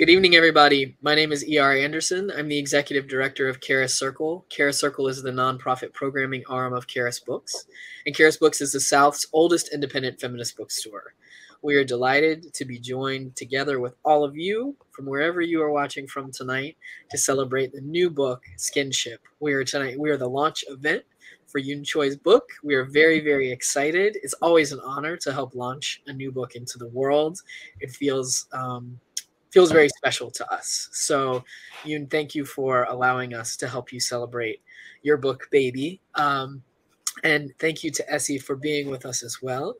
Good evening, everybody. My name is E.R. Anderson. I'm the Executive Director of Charis Circle. Charis Circle is the nonprofit programming arm of Charis Books, and Charis Books is the South's oldest independent feminist bookstore. We are delighted to be joined together with all of you from wherever you are watching from tonight to celebrate the new book, Skinship. We are the launch event for Yoon Choi's book. We are very, very excited. It's always an honor to help launch a new book into the world. It feels very special to us. So, Yoon, thank you for allowing us to help you celebrate your book, baby. And thank you to Esi for being with us as well.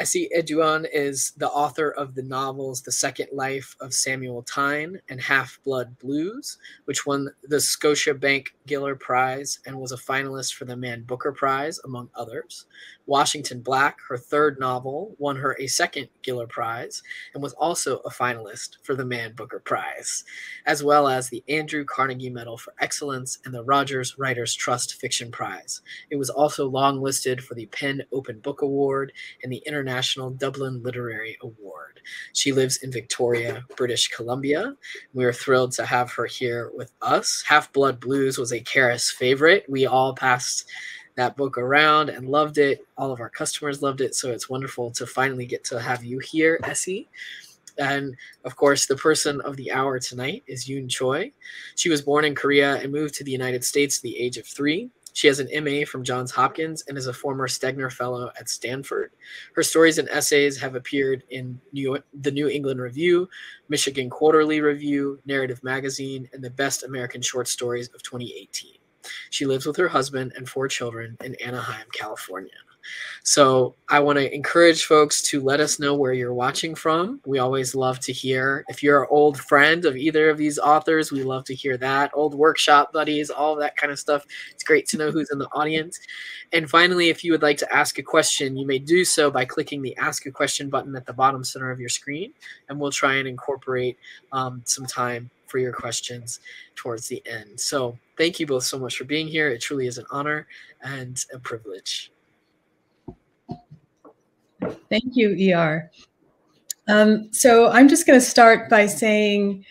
Esi Edugyan is the author of the novels The Second Life of Samuel Tyne and Half-Blood Blues, which won the Scotiabank Giller Prize and was a finalist for the Man Booker Prize, among others. Washington Black, her third novel, won her a second Giller Prize and was also a finalist for the Man Booker Prize, as well as the Andrew Carnegie Medal for Excellence and the Rogers Writers Trust Fiction Prize. It was also longlisted for the PEN Open Book Award and the International Dublin Literary Award. She lives in Victoria, British Columbia. We are thrilled to have her here with us. Half-Blood Blues was a Charis favorite. We all passed that book around and loved it. All of our customers loved it, so it's wonderful to finally get to have you here, Esi. And of course, the person of the hour tonight is Yoon Choi. She was born in Korea and moved to the United States at the age of 3. She has an MA from Johns Hopkins and is a former Stegner Fellow at Stanford. Her stories and essays have appeared in the New England Review, Michigan Quarterly Review, Narrative Magazine, and the Best American Short Stories of 2018. She lives with her husband and 4 children in Anaheim, California. So I want to encourage folks to let us know where you're watching from. We always love to hear. If you're an old friend of either of these authors, we love to hear that. Old workshop buddies, all of that kind of stuff. It's great to know who's in the audience. And finally, if you would like to ask a question, you may do so by clicking the Ask a Question button at the bottom center of your screen, and we'll try and incorporate some time for your questions towards the end. So thank you both so much for being here. It truly is an honor and a privilege. Thank you, ER. So I'm just going to start by saying,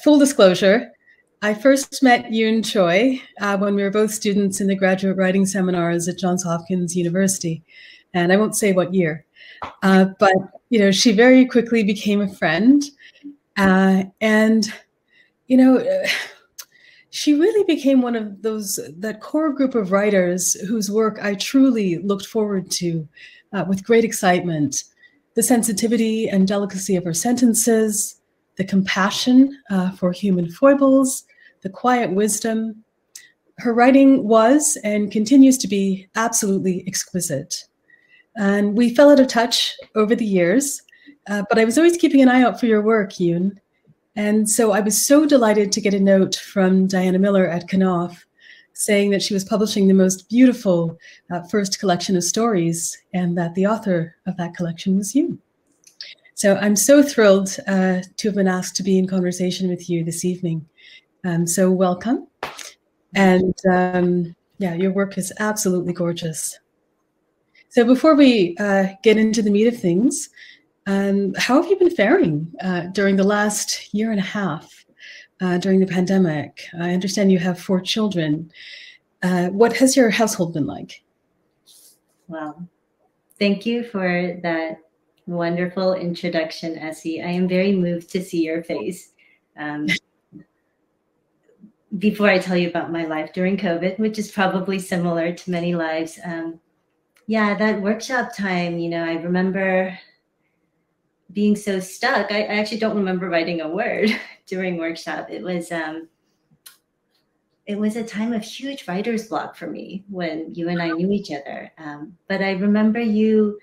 full disclosure, I first met Yoon Choi when we were both students in the graduate writing seminars at Johns Hopkins University. And I won't say what year, but she very quickly became a friend. And she really became one of that core group of writers whose work I truly looked forward to with great excitement. The sensitivity and delicacy of her sentences, the compassion for human foibles, the quiet wisdom. Her writing was and continues to be absolutely exquisite. And we fell out of touch over the years, but I was always keeping an eye out for your work, Yoon. And so I was so delighted to get a note from Diana Miller at Knopf saying that she was publishing the most beautiful first collection of stories and that the author of that collection was you. So I'm so thrilled to have been asked to be in conversation with you this evening. So welcome. And yeah, your work is absolutely gorgeous. So before we get into the meat of things, how have you been faring during the last year and a half during the pandemic? I understand you have 4 children. What has your household been like? Well, thank you for that wonderful introduction, Esi. I am very moved to see your face. Before I tell you about my life during COVID, which is probably similar to many lives, yeah, that workshop time, I remember being so stuck. I actually don't remember writing a word during workshop. It was a time of huge writer's block for me when you and I knew each other. But I remember you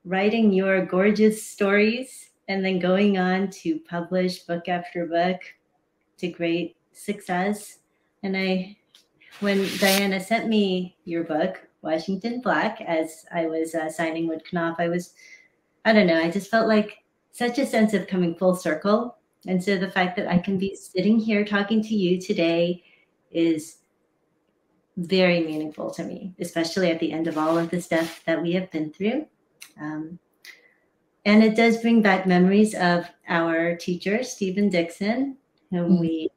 writing your gorgeous stories and then going on to publish book after book to great success. And when Diana sent me your book, Washington Black, as I was signing with Knopf, I don't know, I just felt like such a sense of coming full circle. And so the fact that I can be sitting here talking to you today is very meaningful to me, especially at the end of all of the stuff that we have been through. And it does bring back memories of our your teacher, Stephen Dixon, whom we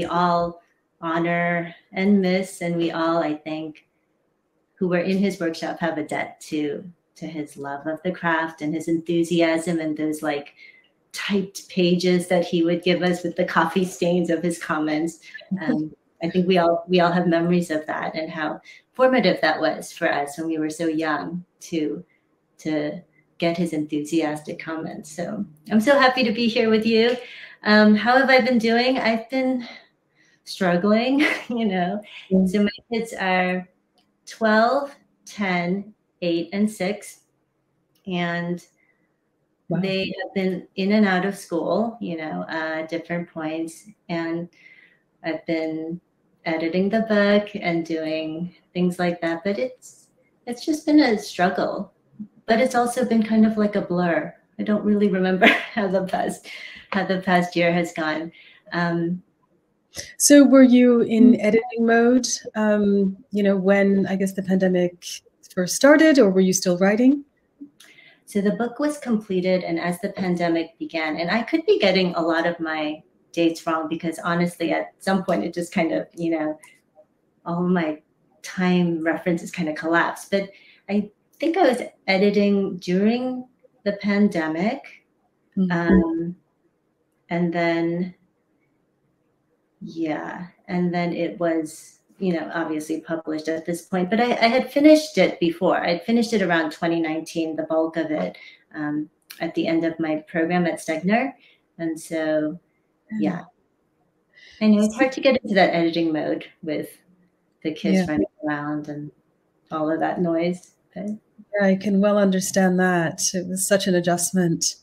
all honor and miss, and we all, I think, who were in his workshop have a debt to his love of the craft and his enthusiasm and those like typed pages that he would give us with the coffee stains of his comments. I think we all have memories of that and how formative that was for us when we were so young to get his enthusiastic comments. So I'm so happy to be here with you. How have I been doing? I've been struggling, you know. So my kids are 12, 10, 8, and 6. And wow. They have been in and out of school, you know, at different points. And I've been editing the book and doing things like that. But it's just been a struggle. But it's also been kind of like a blur. I don't really remember how the past year has gone. So were you in editing mode, you know, when I guess the pandemic first started, or were you still writing? So the book was completed, and as the pandemic began, and I could be getting a lot of my dates wrong because honestly, at some point it just kind of, you know, all my time references kind of collapsed. But I think I was editing during the pandemic. And then, yeah, and then it was, you know, obviously published at this point, but I had finished it before. I'd finished it around 2019, the bulk of it, at the end of my program at Stegner. And so, yeah, I know it's hard to get into that editing mode with the kids running around and all of that noise. But yeah, I can well understand that. It was such an adjustment.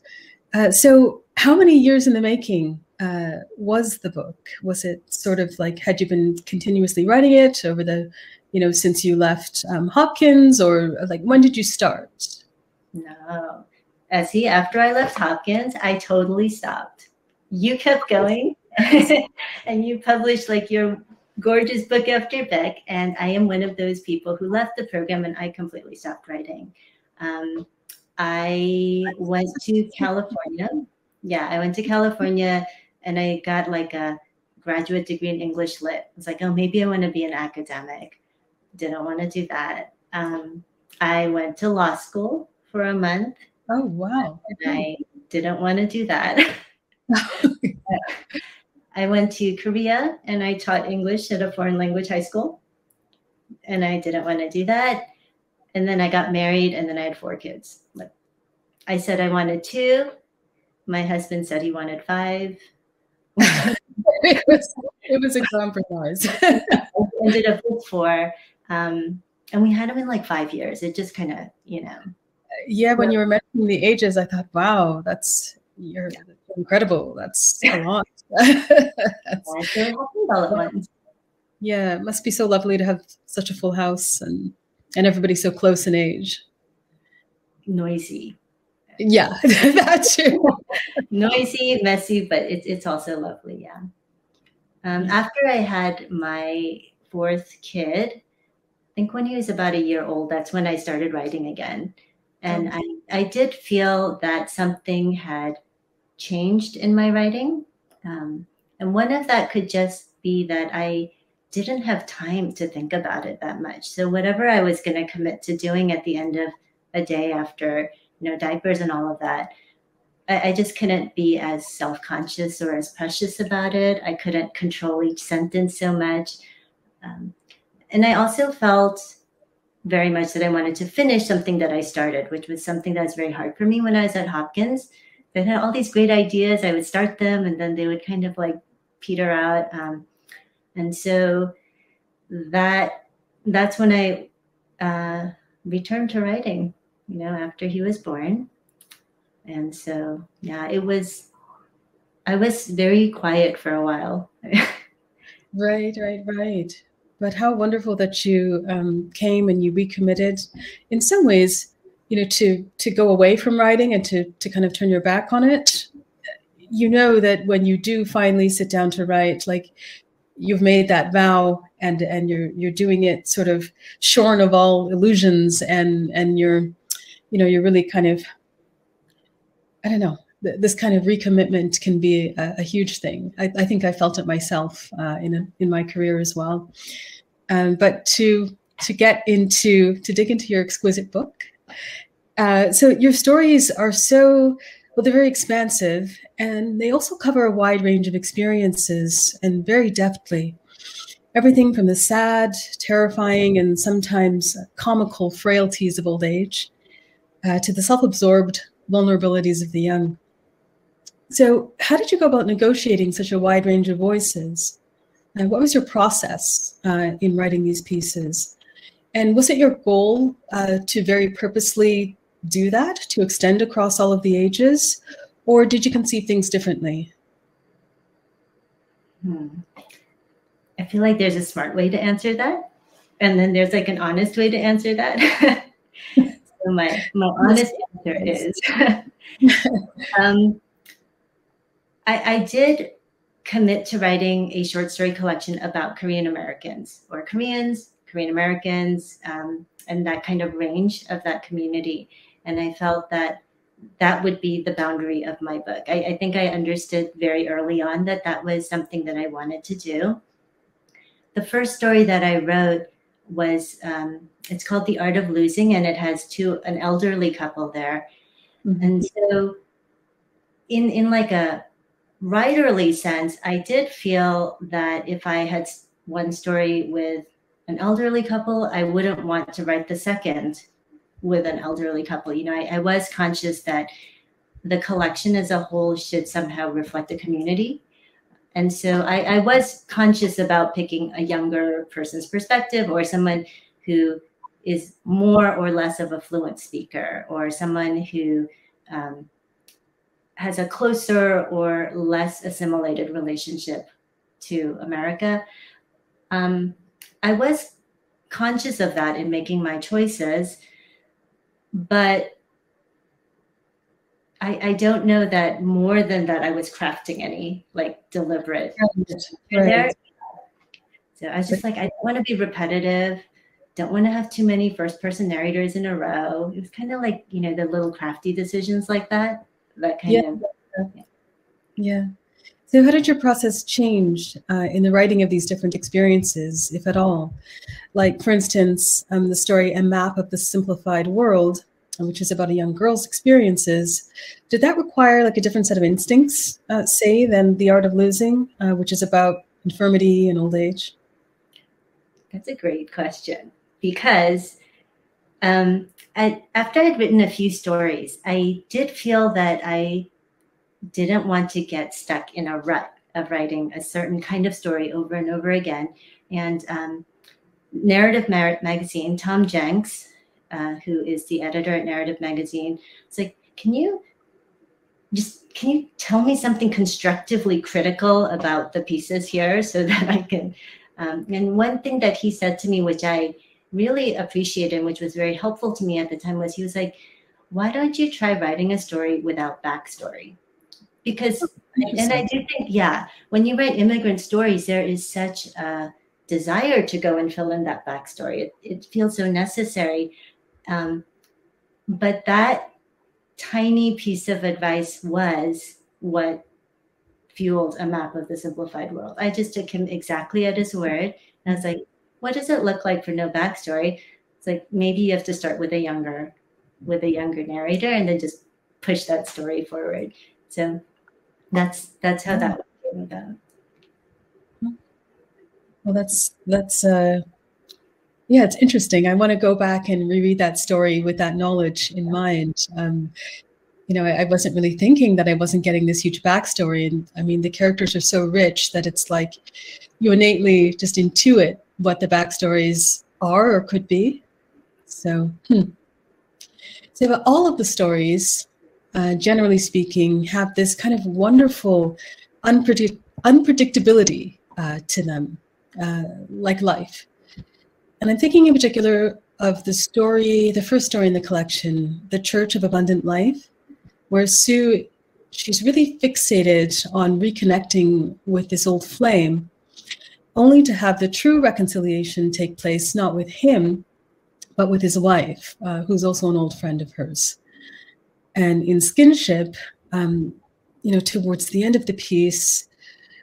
So how many years in the making was the book? Was it sort of like, had you been continuously writing it over the, you know, since you left Hopkins, or like, when did you start? No, Esi, after I left Hopkins, I totally stopped. You kept going and you published like your gorgeous book after book. And I am one of those people who left the program and I completely stopped writing. I went to California. Yeah, I went to California and I got like a graduate degree in English Lit. I was like, oh, maybe I want to be an academic. Didn't want to do that. I went to law school for a month. Oh, wow. And I didn't want to do that. I went to Korea and I taught English at a foreign language high school. And I didn't want to do that. And then I got married and then I had 4 kids. I said I wanted 2. My husband said he wanted 5. it was a compromise. I ended up with 4. And we had them in like 5 years. It just kind of, you know. Yeah, when you were mentioning the ages, I thought, wow, you're incredible. That's a lot. Yeah, it must be so lovely to have such a full house and everybody so close in age. Noisy. Yeah, that too. Noisy, messy, but it's also lovely. Yeah. After I had my 4th kid, I think when he was about a year old, that's when I started writing again. And I did feel that something had changed in my writing. And one of that could just be that I didn't have time to think about it that much. So whatever I was going to commit to doing at the end of a day after, you know, diapers and all of that, I just couldn't be as self-conscious or as precious about it. I couldn't control each sentence so much. And I also felt very much that I wanted to finish something that I started, which was something that was very hard for me when I was at Hopkins. I had all these great ideas. I would start them and then they would kind of like peter out. And so that's when I returned to writing, you know, after he was born. And so, yeah, I was very quiet for a while. Right. But how wonderful that you came and you recommitted in some ways, you know, to go away from writing and to kind of turn your back on it. You know that when you do finally sit down to write, like you've made that vow and you're doing it sort of shorn of all illusions and you're, you know, you're really kind of, I don't know, this kind of recommitment can be a huge thing. I think I felt it myself in my career as well. But to dig into your exquisite book. So your stories are they're very expansive, and they also cover a wide range of experiences, and very deftly. Everything from the sad, terrifying, and sometimes comical frailties of old age to the self-absorbed vulnerabilities of the young. So how did you go about negotiating such a wide range of voices? And what was your process in writing these pieces? And was it your goal to very purposely do that, to extend across all of the ages? Or did you conceive things differently? I feel like there's a smart way to answer that. And then there's like an honest way to answer that. So my honest answer is, I did commit to writing a short story collection about Korean Americans or Koreans, Korean Americans, and that kind of range of that community. And I felt that that would be the boundary of my book. I think I understood very early on that that was something that I wanted to do. The first story that I wrote was, it's called The Art of Losing, and it has an elderly couple there. Mm-hmm. And so in like a writerly sense, I did feel that if I had one story with an elderly couple, I wouldn't want to write the second with an elderly couple. You know, I was conscious that the collection as a whole should somehow reflect the community. And so I was conscious about picking a younger person's perspective, or someone who is more or less of a fluent speaker, or someone who has a closer or less assimilated relationship to America. I was conscious of that in making my choices, but I don't know that more than that I was crafting any like deliberate. Right. So I was just like, I don't want to be repetitive. Don't want to have too many first person narrators in a row. It was kind of like, you know, the little crafty decisions like that kind of. Yeah. So how did your process change in the writing of these different experiences, if at all? Like, for instance, the story A Map of the Simplified World, which is about a young girl's experiences. Did that require like a different set of instincts, say, than The Art of Losing, which is about infirmity and old age? That's a great question, because after I'd written a few stories, I did feel that I didn't want to get stuck in a rut of writing a certain kind of story over and over again. And Narrative Magazine, Tom Jenks, who is the editor at Narrative Magazine, it's like, can you tell me something constructively critical about the pieces here so that I can, and one thing that he said to me, which I really appreciated, which was very helpful to me at the time, was he was like, why don't you try writing a story without backstory? Because, and I do think, yeah, when you write immigrant stories, there is such a desire to go and fill in that backstory. It feels so necessary. But that tiny piece of advice was what fueled A Map of the Simplified World. I just took him exactly at his word. And I was like, what does it look like for no backstory? It's like, maybe you have to start with a younger narrator and then just push that story forward. So that's how that came about. Well, that's yeah, it's interesting. I want to go back and reread that story with that knowledge in mind. You know, I wasn't really thinking that I wasn't getting this huge backstory. And I mean, the characters are so rich that it's like you innately just intuit what the backstories are or could be. So, so all of the stories, generally speaking, have this kind of wonderful unpredictability to them, like life. And I'm thinking in particular of the first story in the collection, The Church of Abundant Life, where Sue, she's really fixated on reconnecting with this old flame, only to have the true reconciliation take place, not with him, but with his wife, who's also an old friend of hers. And in Skinship, towards the end of the piece,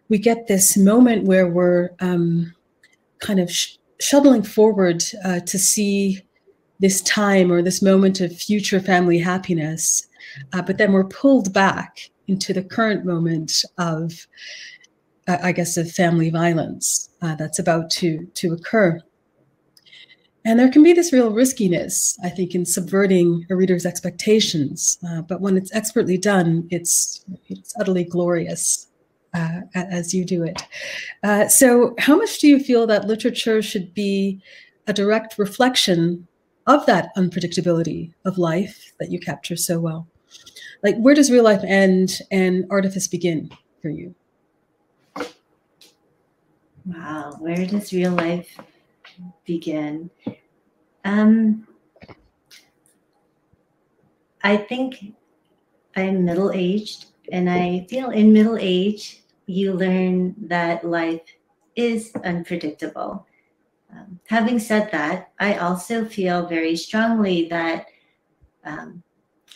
we get this moment where we're kind of shuttling forward to see this time or this moment of future family happiness, but then we're pulled back into the current moment of, of family violence that's about to occur. And there can be this real riskiness, I think, in subverting a reader's expectations. But when it's expertly done, it's utterly glorious as you do it. So how much do you feel that literature should be a direct reflection of that unpredictability of life that you capture so well? Like, where does real life end and artifice begin for you? Wow, where does real life begin? I think I'm middle-aged, and I feel in middle age, you learn that life is unpredictable. Having said that, I also feel very strongly that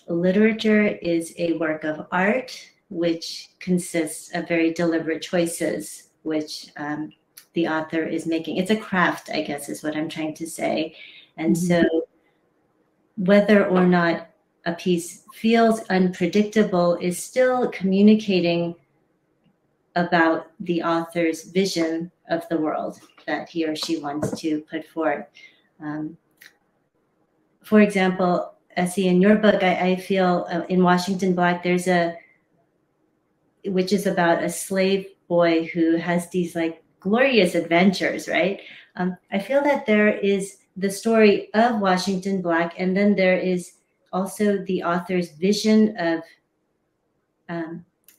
literature is a work of art, which consists of very deliberate choices, which the author is making. It's a craft, I guess, is what I'm trying to say. And so whether or not a piece feels unpredictable is still communicating about the author's vision of the world that he or she wants to put forth. For example, Esi, in your book, I feel in Washington Black, there's which is about a slave boy who has these like glorious adventures, right? I feel that there is the story of Washington Black, and then there is also the author's vision of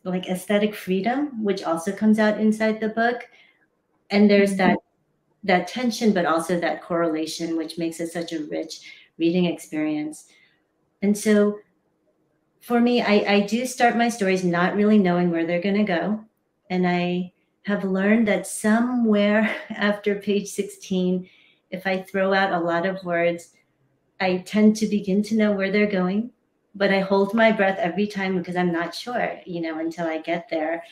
like aesthetic freedom, which also comes out inside the book. And there's that tension, but also that correlation, which makes it such a rich reading experience. And so for me, I do start my stories not really knowing where they're going to go. And I have learned that somewhere after page 16, if I throw out a lot of words, I tend to begin to know where they're going. But I hold my breath every time because I'm not sure, until I get there.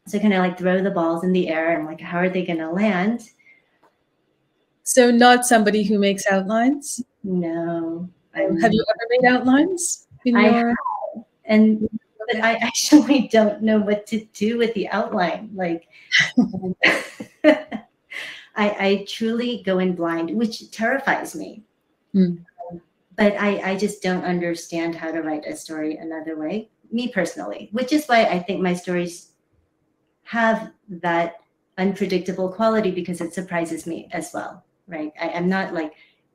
So kind of like throw the balls in the air and like, how are they going to land? So not somebody who makes outlines? No. Have you ever made outlines? Have, but I actually don't know what to do with the outline. Like, I truly go in blind, which terrifies me. But I just don't understand how to write a story another way, me personally, which is why I think my stories have that unpredictable quality, because it surprises me as well, right? I'm not like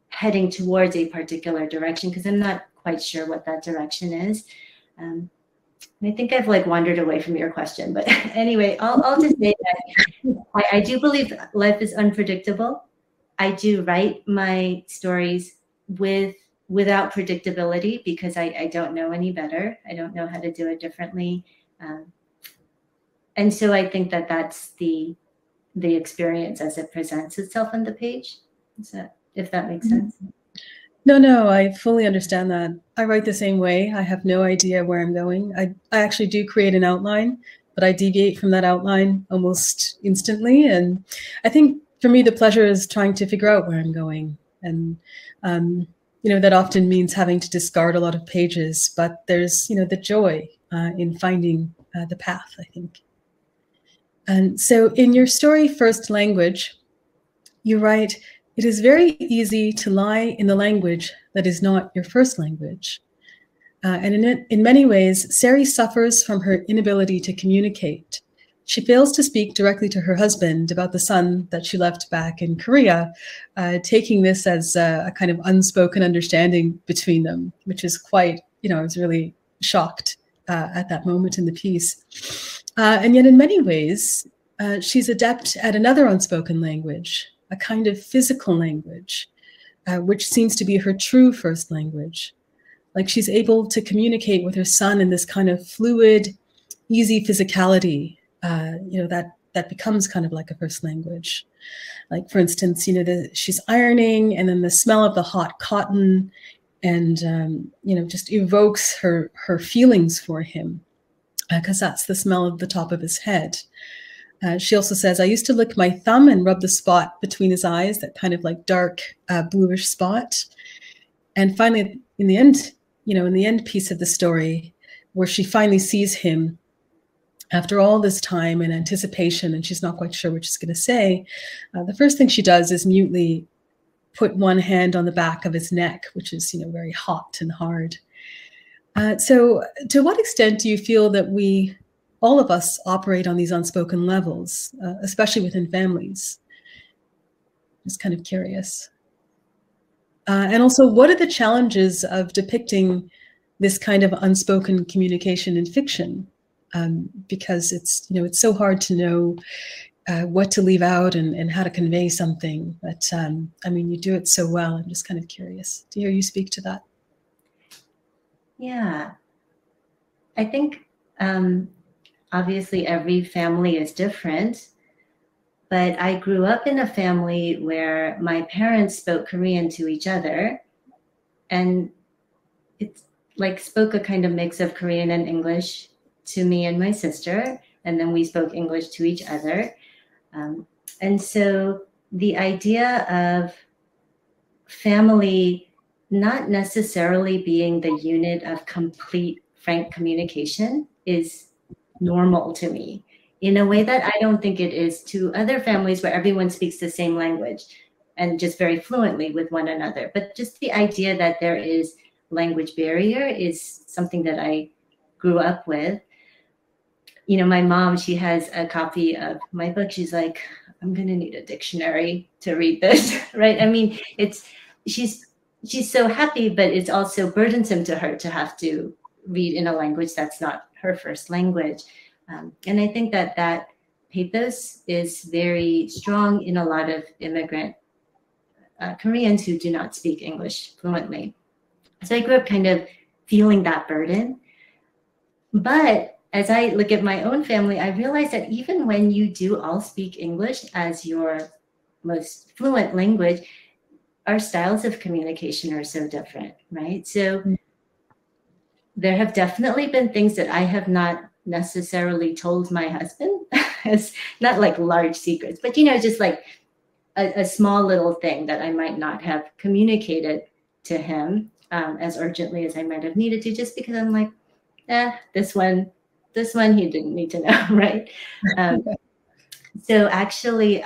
heading towards a particular direction because I'm not quite sure what that direction is. I think I've like wandered away from your question, but anyway, I'll just say that I do believe life is unpredictable. I do write my stories without predictability because I don't know any better. I don't know how to do it differently. And so I think that that's the experience as it presents itself on the page. So if that makes sense. No, I fully understand that. I write the same way. I have no idea where I'm going. I actually do create an outline, but I deviate from that outline almost instantly. And I think for me, the pleasure is trying to figure out where I'm going. And, that often means having to discard a lot of pages, but there's, the joy in finding the path, I think. And so in your story, First Language, you write, "It is very easy to lie in the language that is not your first language." And in many ways, Sari suffers from her inability to communicate. She fails to speak directly to her husband about the son that she left back in Korea, taking this as a kind of unspoken understanding between them, which is quite, I was really shocked at that moment in the piece. And yet in many ways, she's adept at another unspoken language, a kind of physical language, which seems to be her true first language. Like she's able to communicate with her son in this kind of fluid, easy physicality, that becomes kind of like a first language. Like, for instance, she's ironing and then the smell of the hot cotton and just evokes her feelings for him, because that's the smell of the top of his head. She also says, I used to lick my thumb and rub the spot between his eyes, that kind of like dark bluish spot. And finally, in the end piece of the story, where she finally sees him after all this time and anticipation, and she's not quite sure what she's going to say, the first thing she does is mutely put one hand on the back of his neck, which is, very hot and hard. So to what extent do you feel that all of us operate on these unspoken levels, especially within families? Just kind of curious. And also, what are the challenges of depicting this kind of unspoken communication in fiction? Because it's so hard to know what to leave out and how to convey something. But you do it so well. I'm just kind of curious to hear you speak to that. Yeah, I think obviously every family is different, but I grew up in a family where my parents spoke Korean to each other, and it's like spoke a kind of mix of Korean and English to me and my sister, and then we spoke English to each other. And so the idea of family not necessarily being the unit of complete frank communication is normal to me, in a way that I don't think it is to other families where everyone speaks the same language and just very fluently with one another. But just the idea that there is language barrier is something that I grew up with. My mom, she has a copy of my book. She's like, I'm going to need a dictionary to read this, right? She's so happy, but it's also burdensome to her to have to read in a language that's not her first language. And I think that pathos is very strong in a lot of immigrant Koreans who do not speak English fluently. So I grew up kind of feeling that burden. But as I look at my own family, I realize that even when you do all speak English as your most fluent language, our styles of communication are so different, right? So there have definitely been things that I have not necessarily told my husband, as not like large secrets, but just like a small little thing that I might not have communicated to him as urgently as I might have needed to, just because I'm like, this one he didn't need to know, right? So actually,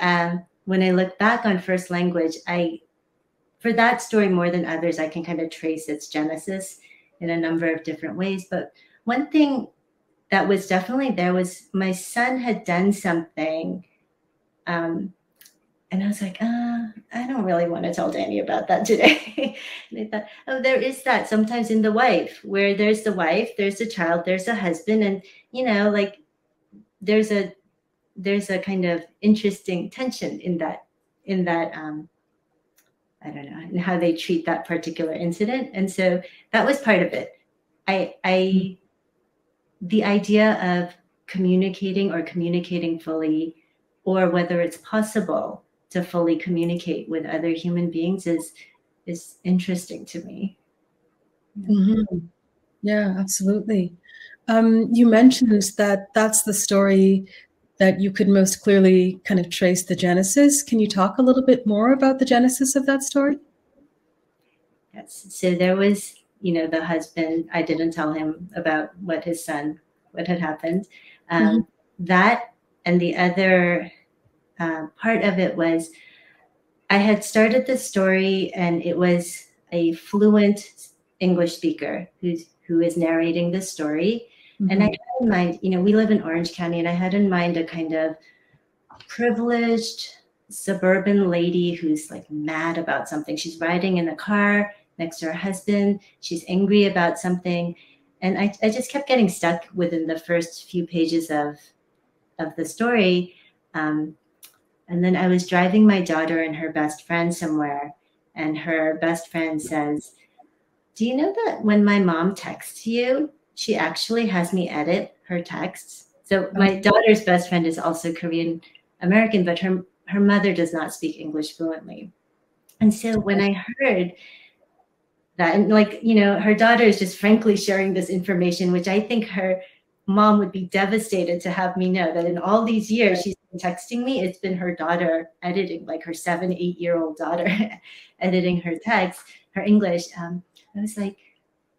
when I look back on first language, for that story more than others, I can kind of trace its genesis in a number of different ways. But one thing that was definitely there was my son had done something, and I was like, I don't really want to tell Danny about that today. And I thought, oh, there is that sometimes in the wife, where there's the wife, there's the child, there's a husband, and like there's a kind of interesting tension in that I don't know, and how they treat that particular incident. And so that was part of it. The idea of communicating fully, or whether it's possible to fully communicate with other human beings is interesting to me. Mm-hmm. Yeah, absolutely. You mentioned that that's the story that you could most clearly kind of trace the genesis. Can you talk a little bit more about the genesis of that story? Yes. So there was, the husband, I didn't tell him about what had happened. That, and the other part of it was, I had started the story and it was a fluent English speaker who is narrating the story. And I had in mind, we live in Orange County, and I had in mind a kind of privileged suburban lady who's like mad about something. She's riding in a car next to her husband. She's angry about something. And I just kept getting stuck within the first few pages of the story. And then I was driving my daughter and her best friend somewhere, and her best friend says, do you know that when my mom texts you, she actually has me edit her texts? So my daughter's best friend is also Korean American, but her mother does not speak English fluently. And so when I heard that. And like, you know, her daughter is just frankly sharing this information, which I think her mom would be devastated to have me know that in all these years she's been texting me, it's been her daughter editing, like her 7-8-year-old daughter editing her text, her English. I was like,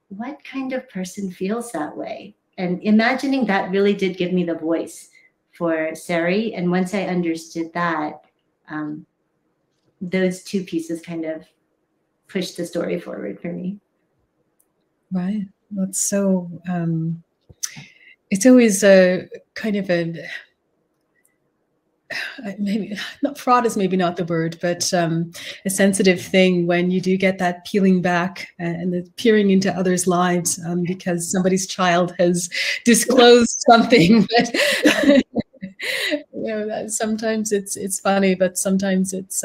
what kind of person feels that way? And imagining that really did give me the voice for Sari. And once I understood that, those two pieces kind of pushed the story forward for me. Right. That's so, it's always a kind of a, maybe not fraud is maybe not the word, but a sensitive thing when you do get that peeling back and the peering into others' lives because somebody's child has disclosed something that, you know, that sometimes it's funny, but sometimes it's,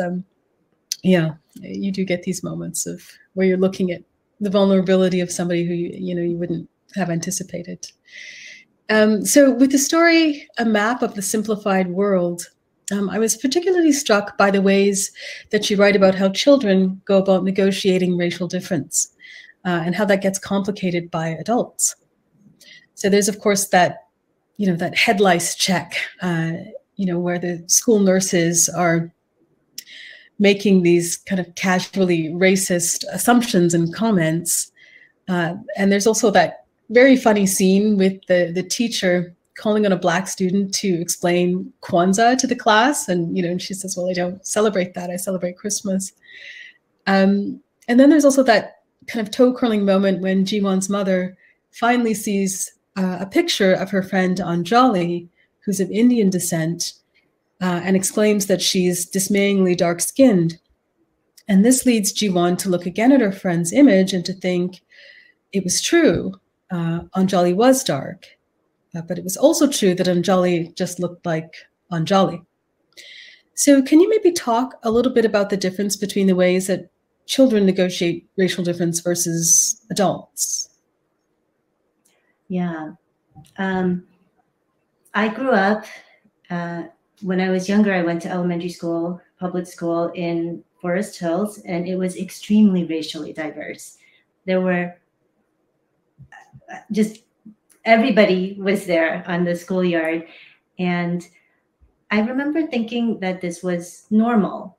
yeah, you do get these moments of where you're looking at the vulnerability of somebody who, you know, you wouldn't have anticipated. So with the story, A Map of the Simplified World, I was particularly struck by the ways that you write about how children go about negotiating racial difference and how that gets complicated by adults. So there's, of course, that, you know, that head lice check, you know, where the school nurses are making these kind of casually racist assumptions and comments. And there's also that very funny scene with the teacher calling on a Black student to explain Kwanzaa to the class. And, you know, and she says, well, I don't celebrate that. I celebrate Christmas. And then there's also that kind of toe curling moment when Jiwon's mother finally sees a picture of her friend Anjali, who's of Indian descent, and exclaims that she's dismayingly dark-skinned. And this leads Jiwon to look again at her friend's image and to think it was true. Anjali was dark, but it was also true that Anjali just looked like Anjali. So can you maybe talk a little bit about the difference between the ways that children negotiate racial difference versus adults? Yeah. I grew up, when I was younger, I went to elementary school, public school in Forest Hills, and it was extremely racially diverse. There were just, everybody was there on the schoolyard. And I remember thinking that this was normal,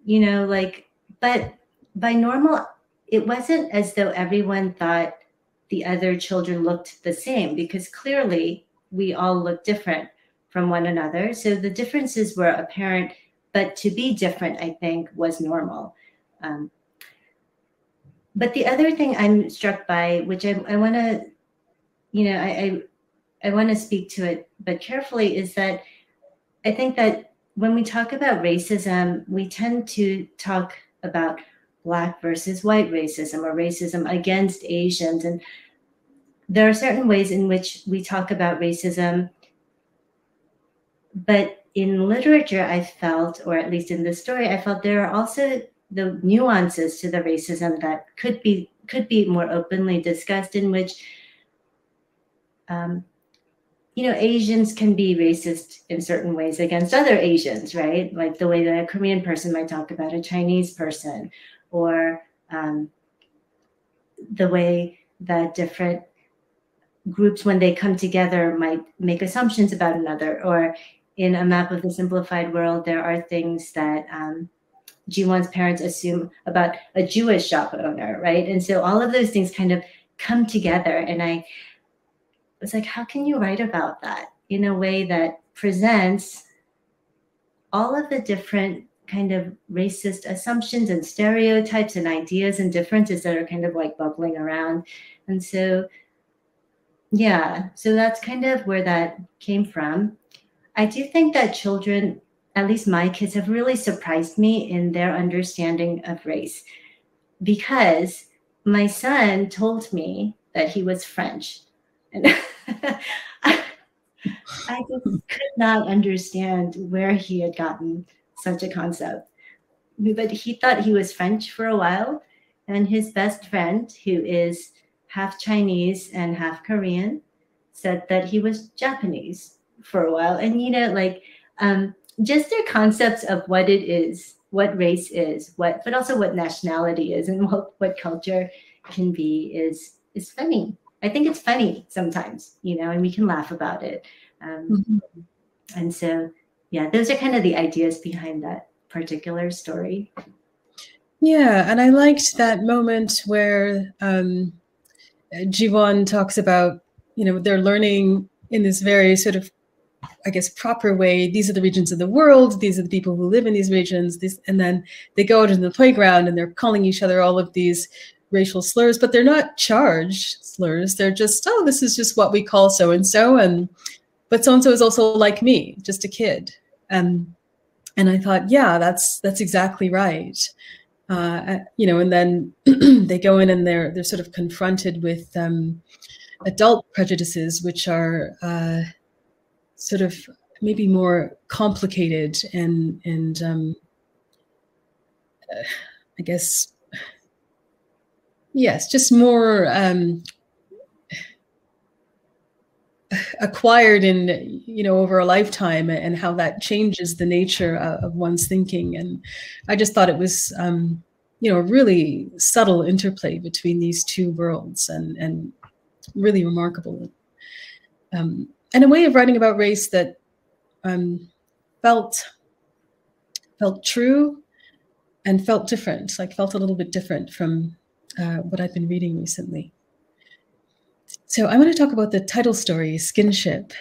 you know, like, but by normal, it wasn't as though everyone thought the other children looked the same, because clearly we all look different from one another. So the differences were apparent, but to be different, I think, was normal. But the other thing I'm struck by, which I want to, you know, I want to speak to it, but carefully, is that I think that when we talk about racism, we tend to talk about Black versus white racism or racism against Asians. And there are certain ways in which we talk about racism, but in literature, I felt, or at least in this story, I felt there are also the nuances to the racism that could be more openly discussed, in which, you know, Asians can be racist in certain ways against other Asians, right? Like the way that a Korean person might talk about a Chinese person, or the way that different groups, when they come together, might make assumptions about another. Or in A Map of the Simplified World, there are things that Jiwon's parents assume about a Jewish shop owner, right? And so all of those things kind of come together. And I was like, how can you write about that in a way that presents all of the different kind of racist assumptions and stereotypes and ideas and differences that are kind of like bubbling around? And so, yeah, so that's kind of where that came from. I do think that children, at least my kids, have really surprised me in their understanding of race, because my son told me that he was French. And I just could not understand where he had gotten such a concept. But he thought he was French for a while. And his best friend, who is half Chinese and half Korean, said that he was Japanese for a while. And, you know, like, just their concepts of what it is, what race is, but also what nationality is, and what culture can be is funny. I think it's funny sometimes, and we can laugh about it. And so, yeah, those are kind of the ideas behind that particular story. Yeah, and I liked that moment where Jiwon talks about, they're learning in this very sort of, I guess, proper way. These are the regions of the world. These are the people who live in these regions. And then they go out into the playground and they're calling each other all of these racial slurs, but they're not charged slurs. They're just, oh, this is just what we call so-and-so. But so-and-so is also like me, just a kid. And I thought, yeah, that's exactly right. And then they go in and they're sort of confronted with adult prejudices, which are sort of maybe more complicated and I guess, yes, just more acquired in, over a lifetime, and how that changes the nature of one's thinking. And I just thought it was, a really subtle interplay between these two worlds, and really remarkable. And a way of writing about race that felt true and felt different, felt a little bit different from what I've been reading recently. So I'm going to talk about the title story, Skinship,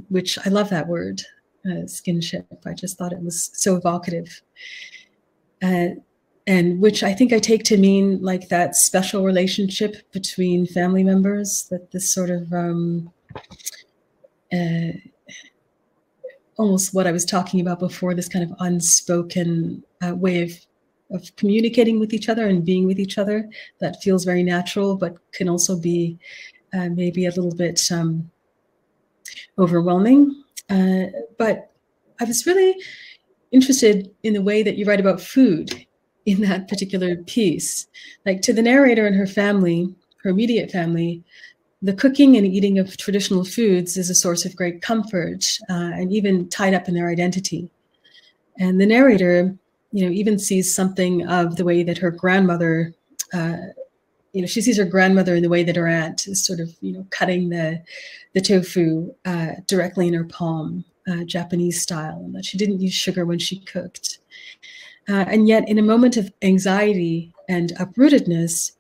which I love that word, skinship. I just thought it was so evocative. And which I think I take to mean like that special relationship between family members, that this sort of almost what I was talking about before, this kind of unspoken way of communicating with each other and being with each other that feels very natural, but can also be maybe a little bit overwhelming. But I was really interested in the way that you write about food in that particular piece. Like, to the narrator and her family, her immediate family, the cooking and eating of traditional foods is a source of great comfort, and even tied up in their identity. And the narrator, even sees something of the way that her grandmother, she sees her grandmother in the way that her aunt is sort of, cutting the tofu directly in her palm, Japanese style, and that she didn't use sugar when she cooked. And yet, in a moment of anxiety and uprootedness,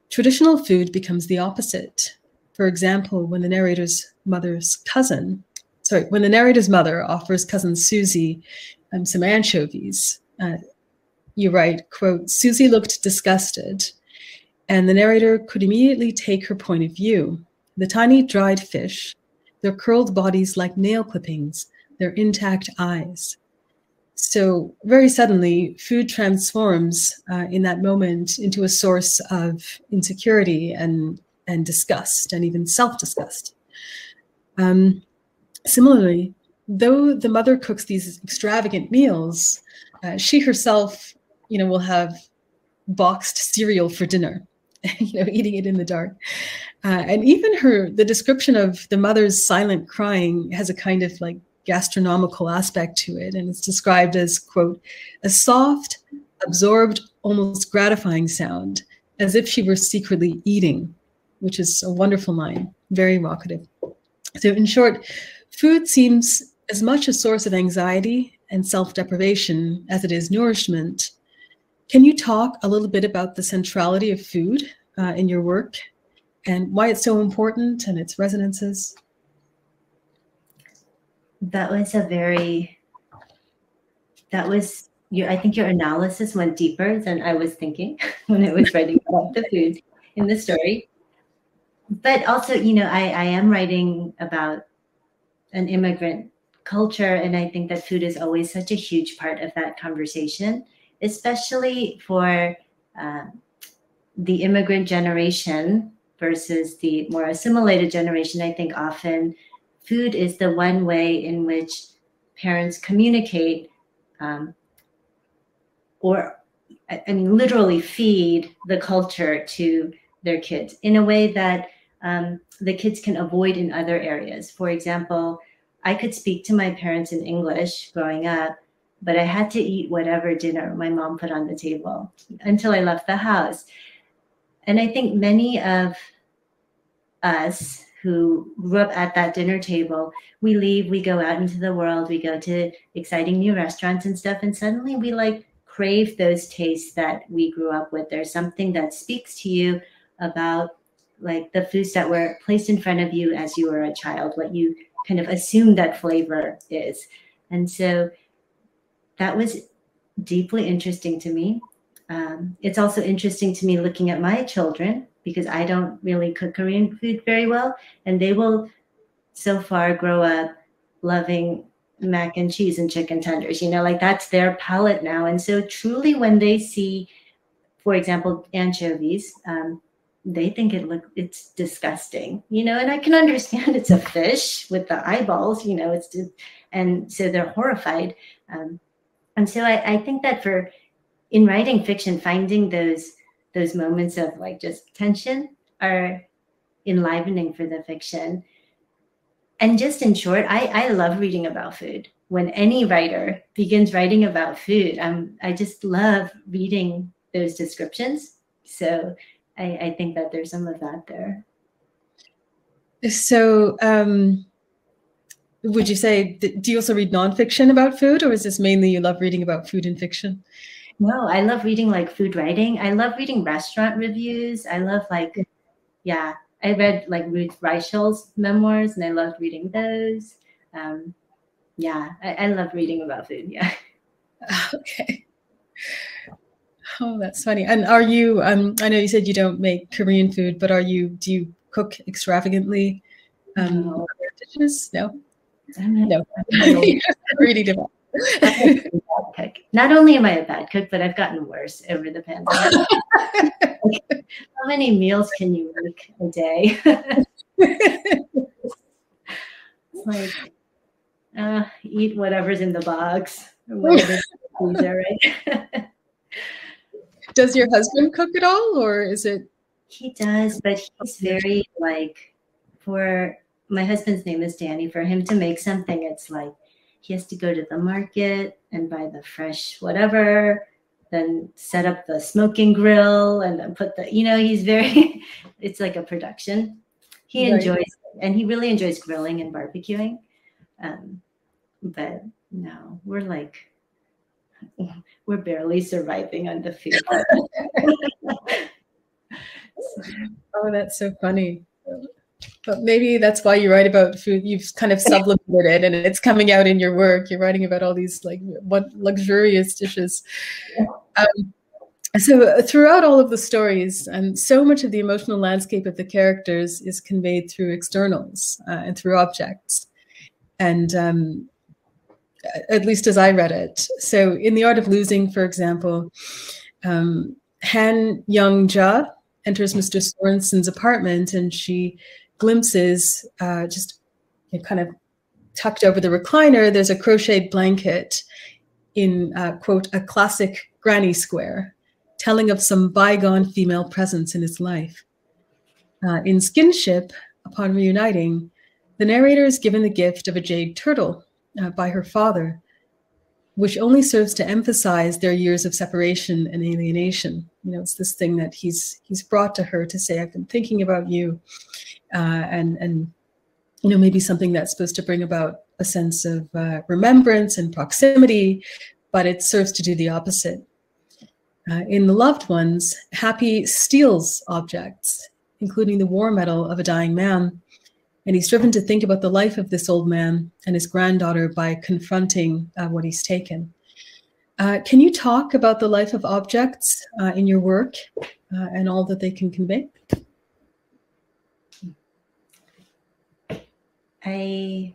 traditional food becomes the opposite. For example, when the narrator's mother offers cousin Susie some anchovies, you write, quote, "Susie looked disgusted, and the narrator could immediately take her point of view. The tiny dried fish, their curled bodies like nail clippings, their intact eyes." So very suddenly, food transforms in that moment into a source of insecurity and disgust, and even self-disgust. Similarly, though the mother cooks these extravagant meals, she herself, will have boxed cereal for dinner, eating it in the dark. And even the description of the mother's silent crying has a kind of like gastronomical aspect to it. And it's described as, quote, "a soft, absorbed, almost gratifying sound, as if she were secretly eating," which is a wonderful line, very evocative. So in short, food seems as much a source of anxiety and self-deprivation as it is nourishment. Can you talk a little bit about the centrality of food in your work, and why it's so important and its resonances? I think your analysis went deeper than I was thinking when I was writing about the food in the story. But also, I am writing about an immigrant culture, and I think that food is always such a huge part of that conversation, especially for the immigrant generation versus the more assimilated generation. I think often food is the one way in which parents communicate, literally feed the culture to their kids in a way that the kids can avoid in other areas. For example, I could speak to my parents in English growing up, but I had to eat whatever dinner my mom put on the table until I left the house. And I think many of us who grew up at that dinner table, we leave, we go out into the world, we go to exciting new restaurants and stuff, and suddenly we like crave those tastes that we grew up with. There's something that speaks to you about like the foods that were placed in front of you as you were a child, what you kind of assume that flavor is. And so that was deeply interesting to me. It's also interesting to me looking at my children, because I don't really cook Korean food very well. And they will so far grow up loving mac and cheese and chicken tenders, you know, like that's their palate now. And so truly when they see, for example, anchovies, they think it's disgusting, you know, and I can understand it's a fish with the eyeballs, you know, and so they're horrified. And so I think that in writing fiction, finding those moments of like just tension are enlivening for the fiction. And just in short, I love reading about food. When any writer begins writing about food, I just love reading those descriptions. So I think that there's some of that there. So would you say, do you also read nonfiction about food, or is this mainly you love reading about food in fiction? No, I love reading like food writing. I love reading restaurant reviews. I love like, yeah, I read like Ruth Reichel's memoirs and I loved reading those. Yeah, I love reading about food. Yeah. Okay. Oh, that's funny. And are you, I know you said you don't make Korean food, but do you cook extravagantly? No. Dishes? No? No. Really different. Not only am I a bad cook, but I've gotten worse over the pandemic. How many meals can you make a day? It's like, eat whatever's in the box or whatever's in the freezer, right? Does your husband cook at all, or is it? He does, but he's very like, for my husband's name is Danny. For him to make something, it's like he has to go to the market and buy the fresh whatever, then set up the smoking grill and then put the, you know, he's very, it's like a production. He enjoys it, and he really enjoys grilling and barbecuing. But no, we're barely surviving on the food. Oh, that's so funny. But maybe that's why you write about food. You've kind of sublimated it, and it's coming out in your work. You're writing about all these like what luxurious dishes. So throughout all of the stories, and so much of the emotional landscape of the characters is conveyed through externals and through objects. And at least as I read it. So in The Art of Losing, for example, Han Young-ja enters Mr. Sorensen's apartment, and she glimpses just kind of tucked over the recliner, there's a crocheted blanket in, quote, a classic granny square, telling of some bygone female presence in his life. In Skinship, upon reuniting, the narrator is given the gift of a jade turtle by her father, which only serves to emphasize their years of separation and alienation. You know, it's this thing that he's brought to her to say, I've been thinking about you, and you know, maybe something that's supposed to bring about a sense of remembrance and proximity, but it serves to do the opposite. In The Loved Ones, Happy steals objects, including the war medal of a dying man, and he's driven to think about the life of this old man and his granddaughter by confronting what he's taken. Can you talk about the life of objects in your work and all that they can convey? I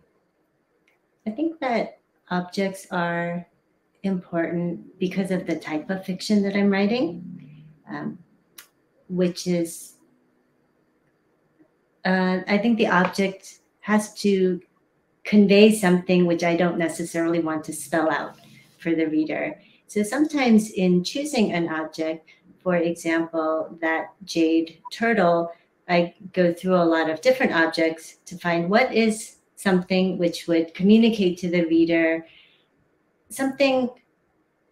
think that objects are important because of the type of fiction that I'm writing, which is, I think the object has to convey something which I don't necessarily want to spell out for the reader. So sometimes in choosing an object, for example, that jade turtle, I go through a lot of different objects to find what is something which would communicate to the reader something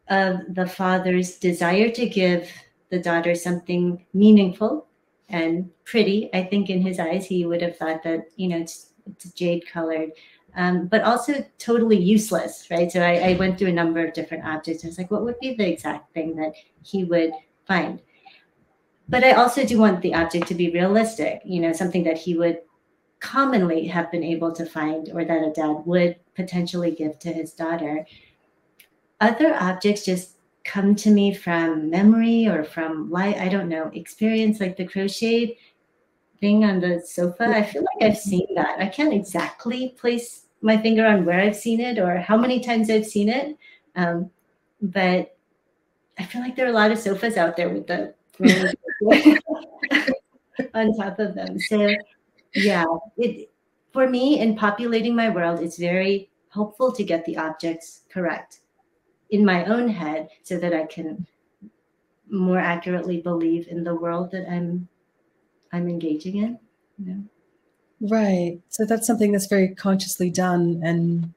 of the father's desire to give the daughter something meaningful and pretty. I think in his eyes, he would have thought that, it's jade colored, but also totally useless, right? So I went through a number of different objects. I was like, what would be the exact thing that he would find? But I also do want the object to be realistic, something that he would commonly have been able to find, or that a dad would potentially give to his daughter. Other objects just come to me from memory or from light, I don't know, experience, like the crocheted thing on the sofa. I feel like I've seen that. I can't exactly place my finger on where I've seen it or how many times I've seen it. But I feel like there are a lot of sofas out there with the on top of them. So yeah, for me, in populating my world, it's very helpful to get the objects correct in my own head so that I can more accurately believe in the world that I'm engaging in. Right. So that's something that's very consciously done. And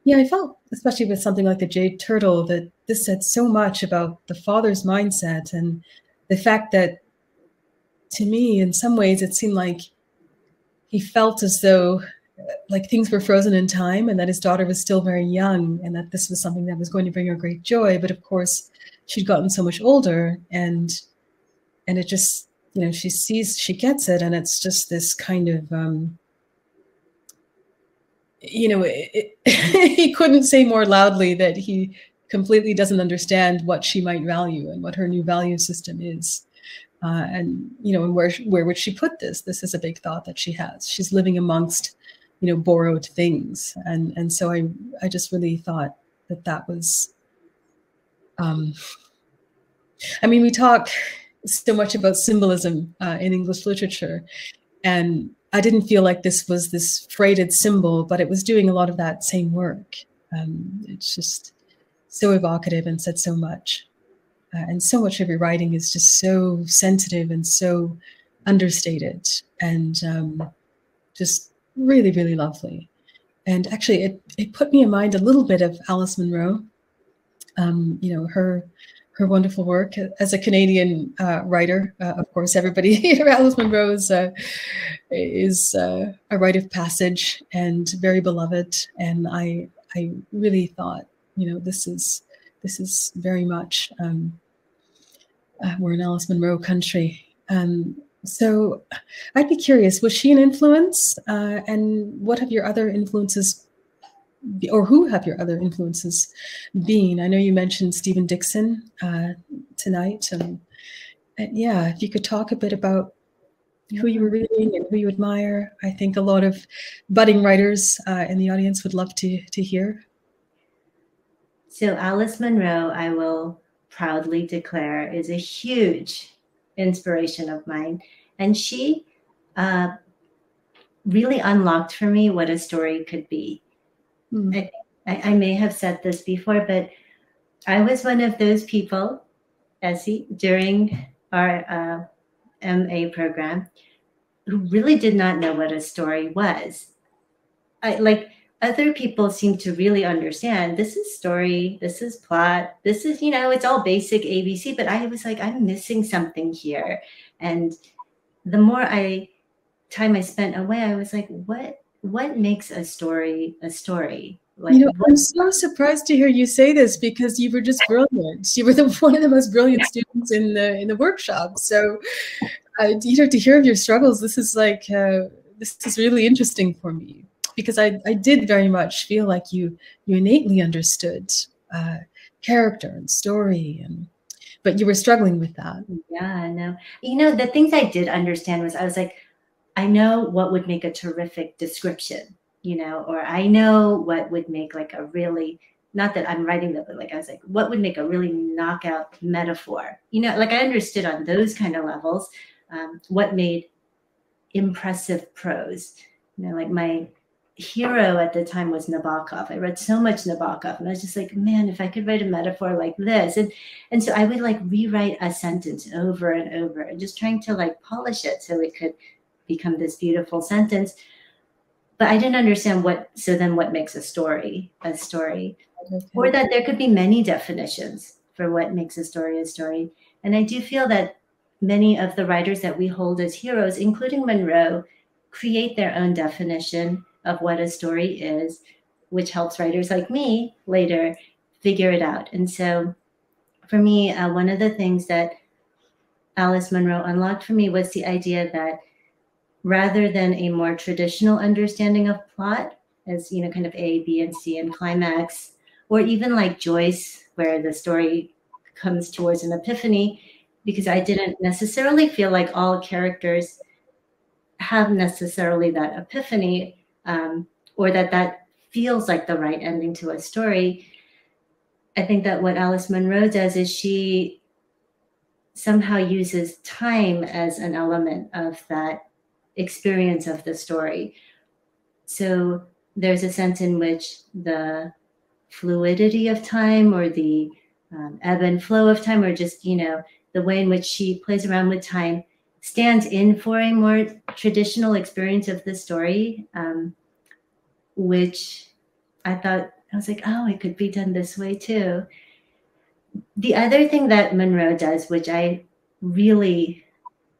yeah, I felt, especially with something like the Jade Turtle, that this said so much about the father's mindset, and the fact that, to me, in some ways, it seemed like he felt as though like things were frozen in time, and that his daughter was still very young, and that this was something that was going to bring her great joy. But of course, she'd gotten so much older, and it just, she gets it, and it's just this kind of, he couldn't say more loudly that he completely doesn't understand what she might value and what her new value system is. And where would she put this? This is a big thought that she has. She's living amongst, borrowed things. And so I just really thought that was, we talk so much about symbolism in English literature, and I didn't feel like this was this freighted symbol, but it was doing a lot of that same work. It's just so evocative and said so much. And so much of your writing is just so sensitive and so understated, and just really, really lovely. And actually, it put me in mind a little bit of Alice Munro, her wonderful work as a Canadian writer. Of course, everybody here, Alice Munro is a rite of passage and very beloved. And I really thought, this is very much, we're in Alice Munro country. So I'd be curious, was she an influence? And what have your other influences, or who have your other influences been? I know you mentioned Stephen Dixon tonight. And yeah, if you could talk a bit about who you were reading and who you admire. I think a lot of budding writers in the audience would love to hear. So Alice Munro, I will proudly declare, is a huge inspiration of mine. And she really unlocked for me what a story could be. I may have said this before, but I was one of those people, Esi, during our MA program, who really did not know what a story was. Other people seem to really understand, this is story, this is plot, this is, it's all basic ABC, but I was like, I'm missing something here. And the more time I spent away, I was like, what makes a story a story? I'm so surprised to hear you say this, because you were just brilliant. You were one of the most brilliant students in the workshop. So, to hear of your struggles, this is really interesting for me, because I did very much feel like you innately understood character and story, but you were struggling with that. Yeah, no. The things I did understand was, I was like, I know what would make a terrific description, or I know what would make like a really, not that I'm writing that, but I was like, what would make a really knockout metaphor? I understood on those kind of levels what made impressive prose. My hero at the time was Nabokov. I read so much Nabokov, and I was just like, man, if I could write a metaphor like this. And so I would rewrite a sentence over and over, and just trying to polish it so it could become this beautiful sentence. But I didn't understand what makes a story, okay. Or that there could be many definitions for what makes a story a story. And I do feel that many of the writers that we hold as heroes, including Monroe, create their own definition of what a story is, which helps writers like me later figure it out. And so for me, one of the things that Alice Munro unlocked for me was the idea that rather than a more traditional understanding of plot as, you know, kind of A, B, and C and climax, or even like Joyce, where the story comes towards an epiphany, because I didn't necessarily feel like all characters have necessarily that epiphany, or that feels like the right ending to a story. I think that what Alice Munro does is she somehow uses time as an element of that experience of the story. So there's a sense in which the fluidity of time, or the ebb and flow of time, or just, you know, the way in which she plays around with time stands in for a more traditional experience of the story, which I thought, I was like, oh, it could be done this way too. The other thing that Monroe does, which I really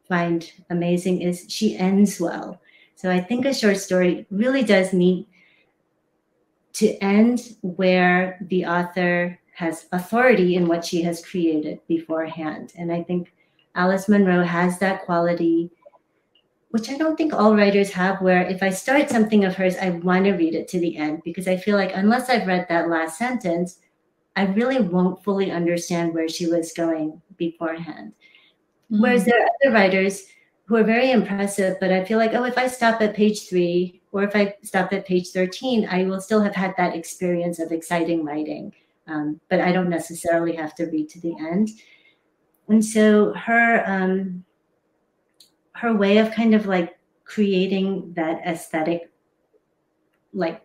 find amazing, is she ends well. So I think a short story really does need to end where the author has authority in what she has created beforehand. And I think Alice Munro has that quality, which I don't think all writers have, where if I start something of hers, I want to read it to the end, because I feel like unless I've read that last sentence, I really won't fully understand where she was going beforehand. Mm-hmm. Whereas there are other writers who are very impressive, but I feel like, oh, if I stop at page 3, or if I stop at page 13, I will still have had that experience of exciting writing. But I don't necessarily have to read to the end. And so her way of kind of like creating that aesthetic, like,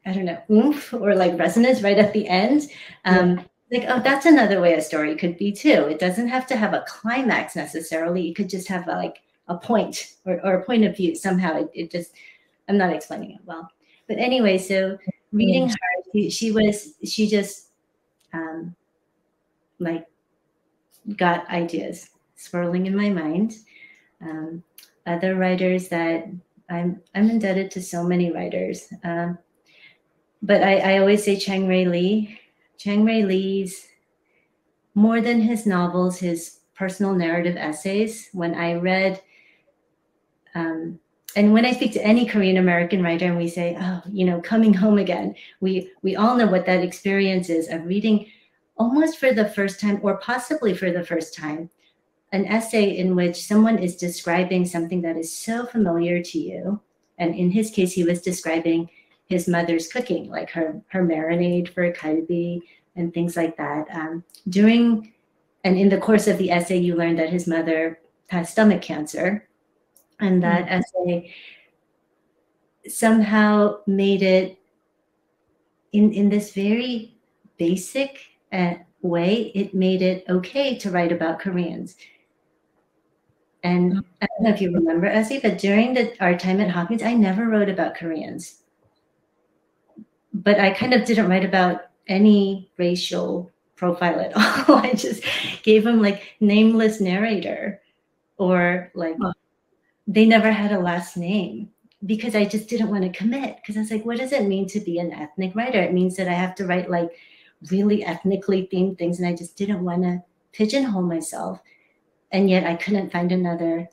I don't know, oomph or like resonance right at the end. Like, oh, that's another way a story could be too. It doesn't have to have a climax necessarily. It could just have like a point or a point of view. Somehow it just, I'm not explaining it well. But anyway, so reading her, she just like got ideas swirling in my mind. Other writers that I'm indebted to so many writers. But I always say Chang Rae Lee. Chang Rae Lee's, more than his novels, his personal narrative essays, when I read, and when I speak to any Korean American writer and we say, oh, you know, coming home again, we all know what that experience is of reading almost for the first time, or possibly for the first time, an essay in which someone is describing something that is so familiar to you. And in his case, he was describing his mother's cooking, like her marinade for kalbi and things like that. And in the course of the essay, you learn that his mother has stomach cancer. And that essay somehow made it, in this very basic way, it made it okay to write about Koreans. And I don't know if you remember, Esi, but during our time at Hawkins, I never wrote about Koreans. But I kind of didn't write about any racial profile at all. I just gave him like nameless narrator, or like they never had a last name, because I just didn't want to commit. Because I was like, what does it mean to be an ethnic writer? It means that I have to write like really ethnically themed things. And I just didn't want to pigeonhole myself. And yet I couldn't find another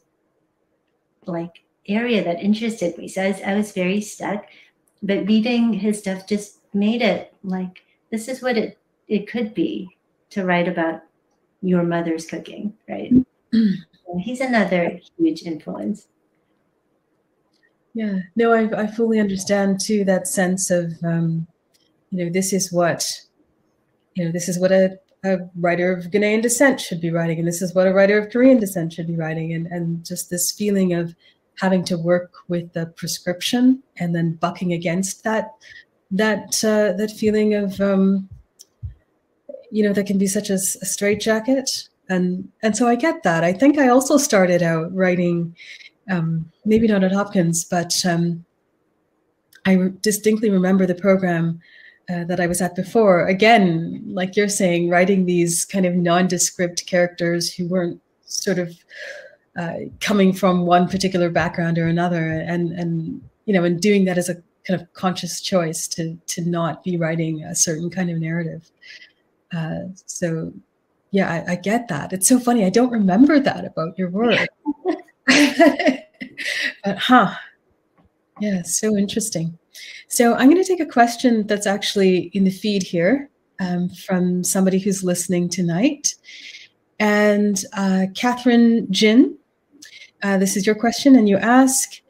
like area that interested me. So I was very stuck. But reading his stuff just made it like, this is what it could be to write about your mother's cooking, right? So he's another huge influence. Yeah, no, I fully understand too, that sense of, you know, this is what a writer of Ghanaian descent should be writing, and this is what a writer of Korean descent should be writing, and just this feeling of having to work with the prescription and then bucking against that feeling of, you know, that can be such a straitjacket. And so I get that. I think I also started out writing, maybe not at Hopkins, but I distinctly remember the program that I was at before. Again, like you're saying, writing these kind of nondescript characters who weren't sort of coming from one particular background or another, and and doing that as a kind of conscious choice to not be writing a certain kind of narrative. So yeah, I get that. It's so funny. I don't remember that about your work. But yeah, so interesting. So I'm going to take a question that's actually in the feed here from somebody who's listening tonight. And Catherine Jin, this is your question, and you ask,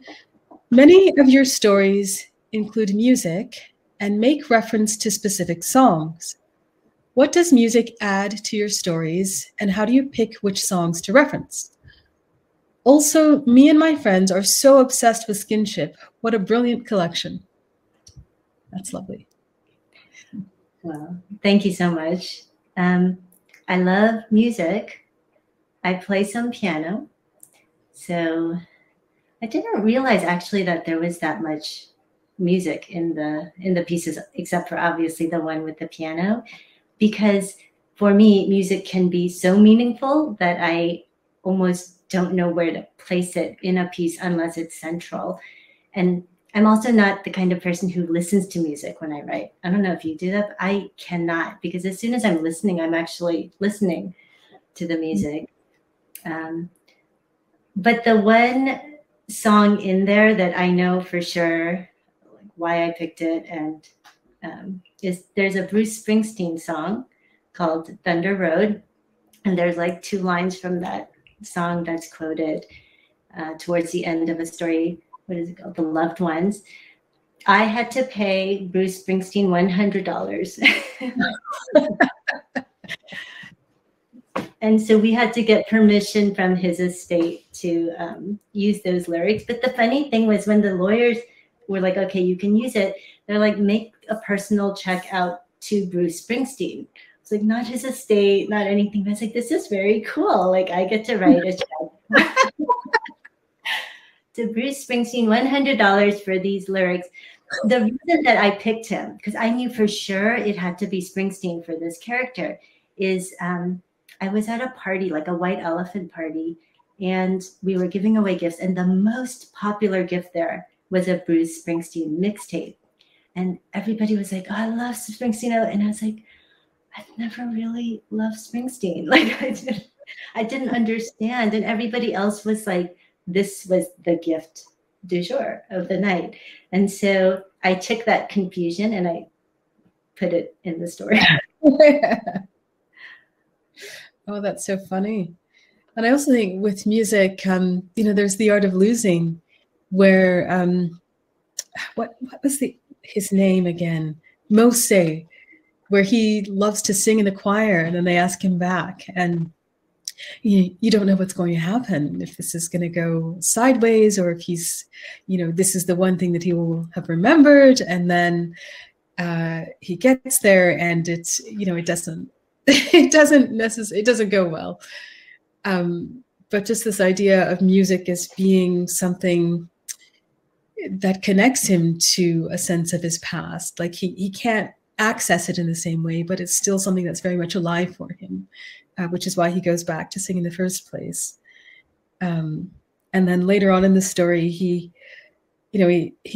many of your stories include music and make reference to specific songs. What does music add to your stories, and how do you pick which songs to reference? Also, me and my friends are so obsessed with Skinship. What a brilliant collection. That's lovely. Well, thank you so much. I love music. I play some piano. So I didn't realize actually that there was that much music in the pieces, except for obviously the one with the piano, because for me, music can be so meaningful that I almost don't know where to place it in a piece unless it's central. And I'm also not the kind of person who listens to music when I write. I don't know if you do that, but I cannot, because as soon as I'm listening, I'm actually listening to the music. But the one song in there that I know for sure, like why I picked it, and there's a Bruce Springsteen song called Thunder Road. And there's like 2 lines from that song that's quoted towards the end of a story. What is it called? The Loved Ones. I had to pay Bruce Springsteen $100. And so we had to get permission from his estate to use those lyrics. But the funny thing was, when the lawyers were like, okay, you can use it, they're like, make a personal check out to Bruce Springsteen. It's like, not his estate, not anything. I was like, this is very cool. Like, I get to write a check to Bruce Springsteen, $100 for these lyrics. The reason that I picked him, because I knew for sure it had to be Springsteen for this character, is I was at a party, like a white elephant party, and we were giving away gifts. And the most popular gift there was a Bruce Springsteen mixtape. And everybody was like, oh, I love Springsteen. And I was like, I've never really loved Springsteen. Like, I didn't understand. And everybody else was like, this was the gift du jour of the night. And so I took that confusion and I put it in the story. Oh, that's so funny. And I also think with music, there's the art of losing, where what was his name again? Mose, where he loves to sing in the choir, and then they ask him back, and you don't know what's going to happen, if this is going to go sideways, or if he's, this is the one thing that he will have remembered, and then he gets there, and it's, it doesn't go well. But just this idea of music as being something that connects him to a sense of his past. Like he can't access it in the same way, but it's still something that's very much alive for him, which is why he goes back to sing in the first place. And then later on in the story, he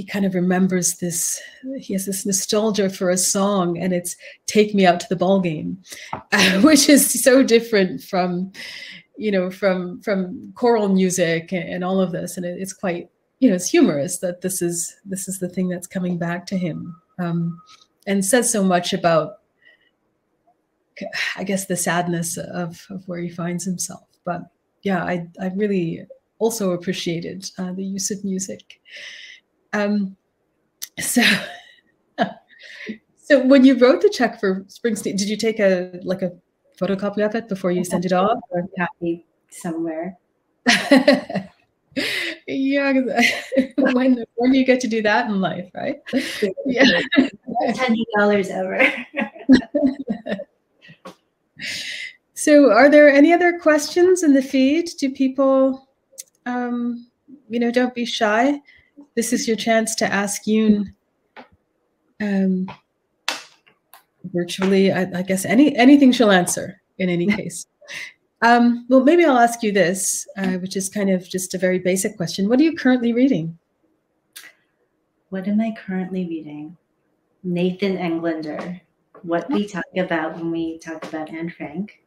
kind of remembers this, he has this nostalgia for a song, and it's Take Me Out to the Ball Game, which is so different from, from choral music and all of this. And it's quite, it's humorous that this is the thing that's coming back to him, and says so much about, I guess, the sadness of where he finds himself. But yeah, I really also appreciated the use of music. So when you wrote the check for Springsteen, did you take a photocopy of it before you sent it off? Or somewhere? Yeah, when do you get to do that in life, right? Yeah. $10 over. So are there any other questions in the feed? Do people, don't be shy. This is your chance to ask Yoon virtually. I guess anything she'll answer in any case. Well, maybe I'll ask you this, which is kind of just a very basic question. What are you currently reading? What am I currently reading? Nathan Englander, What We Talk About When We Talk About Anne Frank.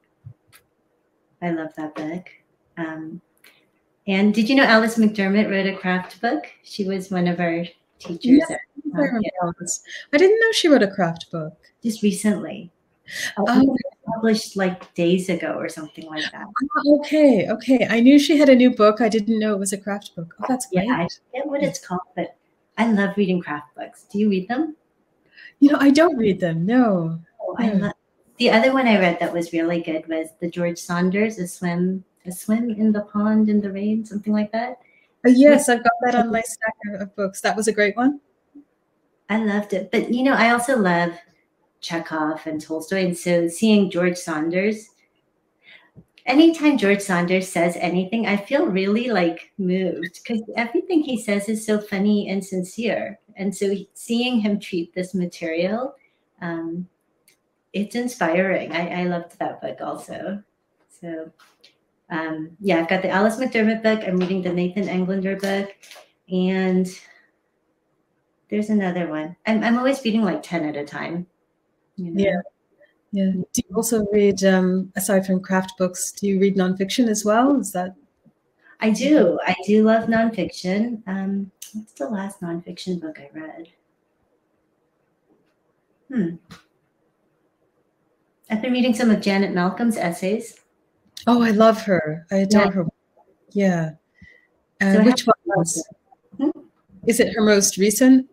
I love that book. And did you know Alice McDermott wrote a craft book? She was one of our teachers. Yes, I remember Alice. I didn't know she wrote a craft book. Just recently. Published like days ago or something like that. Okay. I knew she had a new book. I didn't know it was a craft book. Oh, that's great. Yeah, I forget what it's called, but I love reading craft books. Do you read them? You know, I don't read them. No. Oh, I love. The other one I read that was really good was the George Saunders, A Swim in the Pond in the Rain, something like that. Yes, I've got that on my stack of books. That was a great one. I loved it. But, you know, I also love Chekhov and Tolstoy. And so seeing George Saunders, anytime George Saunders says anything, I feel really like moved because everything he says is so funny and sincere. And so seeing him treat this material, it's inspiring. I loved that book also. So yeah, I've got the Alice McDermott book. I'm reading the Nathan Englander book. And there's another one. I'm always reading like 10 at a time. You know? Yeah. Do you also read, aside from craft books, do you read nonfiction as well? Is that? I do. I do love nonfiction. What's the last nonfiction book I read? I've been reading some of Janet Malcolm's essays. Oh, I love her. I adore her. Yeah. So which one was? Is it her most recent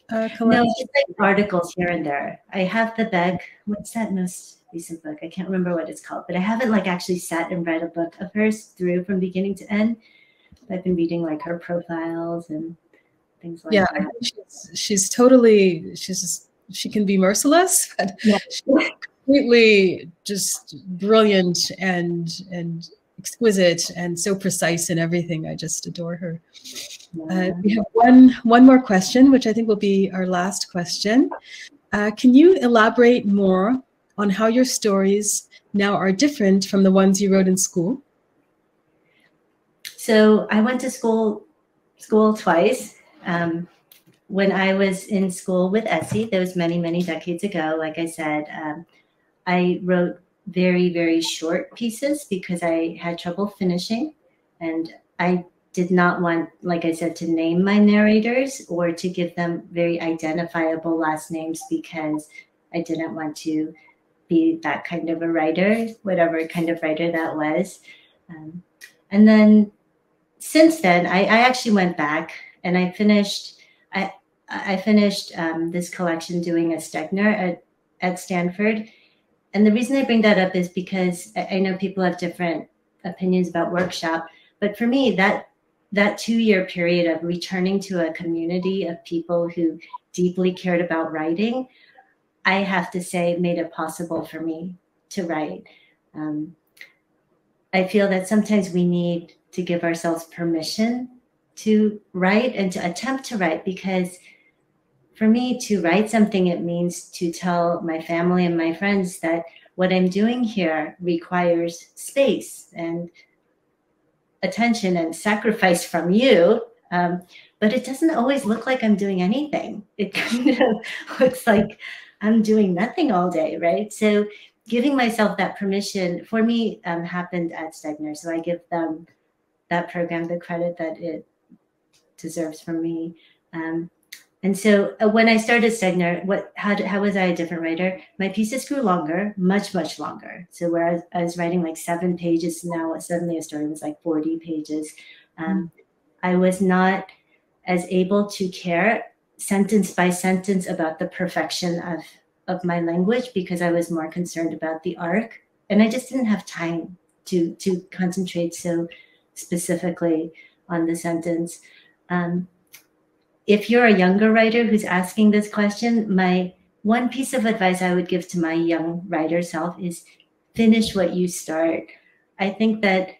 collection? No, it's like articles here and there. I have the Beck. What's that most recent book? I can't remember what it's called, but I haven't like actually sat and read a book of hers through from beginning to end. I've been reading like her profiles and things like that. Yeah, I think she can be merciless, but she's completely just brilliant and exquisite and so precise in everything. I just adore her. We have one more question, which I think will be our last question. Can you elaborate more on how your stories now are different from the ones you wrote in school? So I went to school twice. When I was in school with Esi, that was many, many decades ago, like I said, I wrote very, very short pieces because I had trouble finishing. And I did not want, like I said, to name my narrators or to give them very identifiable last names because I didn't want to be that kind of a writer, whatever kind of writer that was. And then since then, I actually went back and I finished this collection doing a Stegner at Stanford. And the reason I bring that up is because I know people have different opinions about workshop, but for me, that 2-year period of returning to a community of people who deeply cared about writing, I have to say made it possible for me to write. I feel that sometimes we need to give ourselves permission to write and to attempt to write, because for me to write something, it means to tell my family and my friends that what I'm doing here requires space and attention and sacrifice from you. But it doesn't always look like I'm doing anything. It kind of looks like I'm doing nothing all day, right? So giving myself that permission for me happened at Stegner. So I give them, that program, the credit that it deserves from me. And so when I started Stegner, how was I a different writer? My pieces grew longer, much, much longer. So whereas I was writing like 7 pages, now suddenly a story was like 40 pages. I was not as able to care sentence by sentence about the perfection of my language because I was more concerned about the arc. And I just didn't have time to concentrate so specifically on the sentence. If you're a younger writer who's asking this question, my one piece of advice I would give to my young writer self is finish what you start. I think that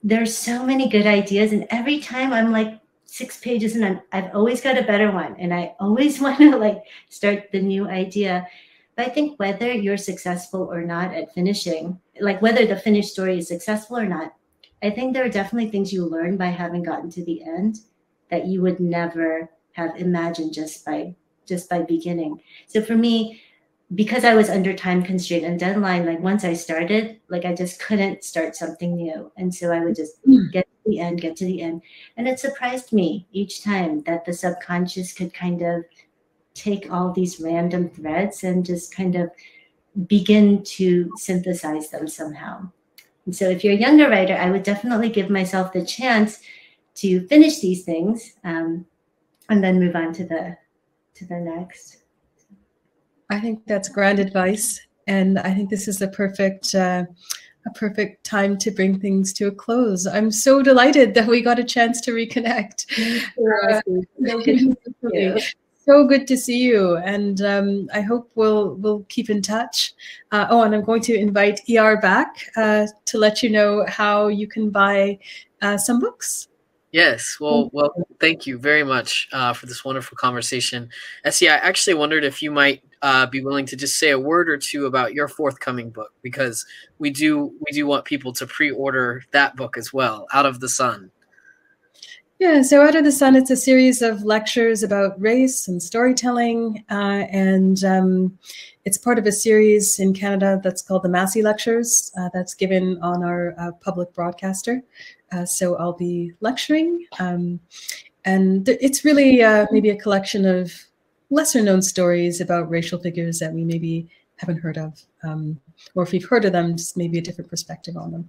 there's so many good ideas, and every time I'm like 6 pages and I've always got a better one, and I always want to like start the new idea. But I think whether you're successful or not at finishing, like whether the finished story is successful or not, I think there are definitely things you learn by having gotten to the end that you would never have imagined just by beginning. So for me, because I was under time constraint and deadline, like once I started, like I just couldn't start something new. And so I would just get to the end. And it surprised me each time that the subconscious could kind of take all these random threads and just kind of begin to synthesize them somehow. And so if you're a younger writer, I would definitely give myself the chance to finish these things and then move on to the next. I think that's grand advice, and I think this is a perfect time to bring things to a close. I'm so delighted that we got a chance to reconnect. So good to see you, and I hope we'll keep in touch. And I'm going to invite ER back to let you know how you can buy some books. Yes, well, thank you very much for this wonderful conversation. Esi, I actually wondered if you might be willing to just say a word or two about your forthcoming book, because we do want people to pre-order that book as well, Out of the Sun. Yeah, so Out of the Sun, it's a series of lectures about race and storytelling, and it's part of a series in Canada that's called the Massey Lectures that's given on our public broadcaster. So I'll be lecturing, and it's really maybe a collection of lesser-known stories about racial figures that we maybe haven't heard of, or if we've heard of them, just maybe a different perspective on them.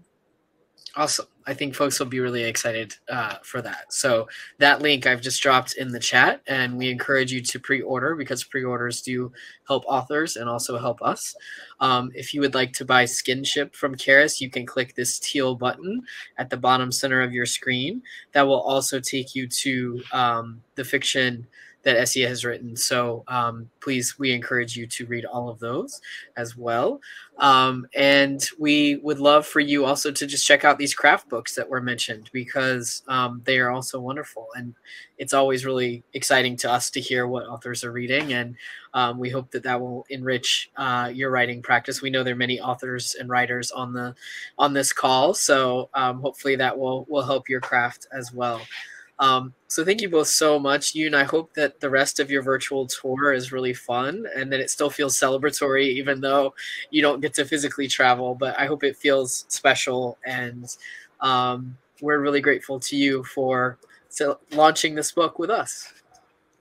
Awesome. I think folks will be really excited for that. So that link I've just dropped in the chat, and we encourage you to pre-order, because pre-orders do help authors and also help us. If you would like to buy Skinship from Charis, you can click this teal button at the bottom center of your screen. That will also take you to the fiction that Esi has written. So please, we encourage you to read all of those as well. And we would love for you also to just check out these craft books that were mentioned, because they are also wonderful. And it's always really exciting to us to hear what authors are reading. And we hope that that will enrich your writing practice. We know there are many authors and writers on this call. So hopefully that will help your craft as well. So thank you both so much. Yoon, I hope that the rest of your virtual tour is really fun and that it still feels celebratory, even though you don't get to physically travel, but I hope it feels special. And we're really grateful to you for launching this book with us.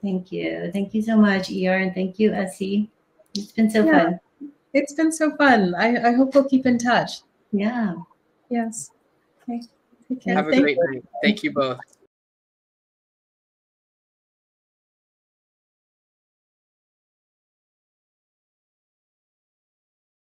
Thank you. Thank you so much, ER, and thank you, Esi. It's been so fun. It's been so fun. I hope we'll keep in touch. Yeah. Yes. Okay. Have a great night. Thank you both.